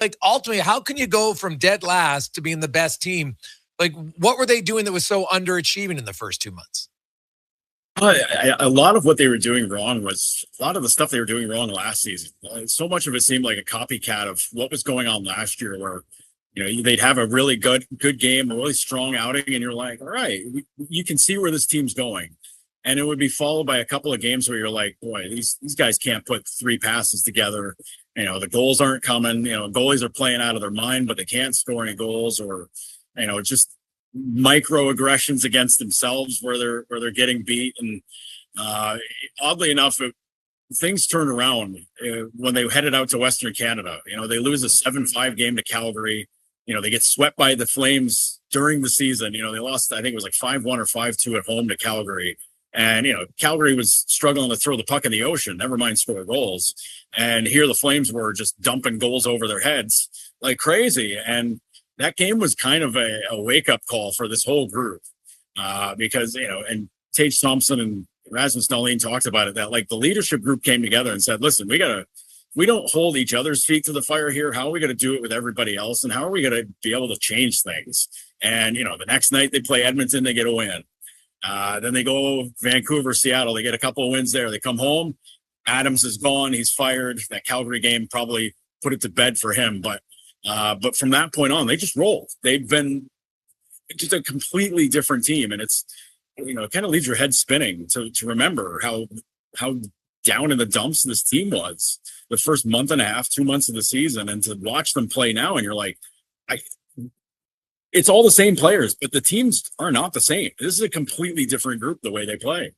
like ultimately, how can you go from dead last to being the best team? Like, what were they doing that was so underachieving in the first 2 months? A lot of what they were doing wrong was a lot of the stuff they were doing wrong last season. So much of it seemed like a copycat of what was going on last year, where they'd have a really good game, a really strong outing, and you're like, all right, you can see where this team's going, and it would be followed by a couple of games where you're like, boy, these guys can't put three passes together. The goals aren't coming. Goalies are playing out of their mind, but they can't score any goals, or just microaggressions against themselves where they're getting beat. And oddly enough, things turned around when they headed out to Western Canada. They lose a 7-5 game to Calgary. They get swept by the Flames during the season. They lost, I think it was like 5-1 or 5-2 at home to Calgary. And, Calgary was struggling to throw the puck in the ocean, never mind score goals. And here the Flames were just dumping goals over their heads like crazy. And that game was kind of a wake-up call for this whole group because, and Tage Thompson and Rasmus Dahlin talked about it, that like the leadership group came together and said, listen, we don't hold each other's feet to the fire here. How are we going to do it with everybody else? And how are we going to be able to change things? And, the next night they play Edmonton, they get a win. Then they go Vancouver, Seattle, they get a couple of wins there. They come home. Adams is gone. He's fired. That Calgary game probably put it to bed for him. But from that point on, they just rolled. They've been just a completely different team. And it's, it kind of leaves your head spinning to remember how down in the dumps this team was the first month and a half, 2 months of the season. And to watch them play now, and you're like, it's all the same players, but the teams are not the same. This is a completely different group the way they play.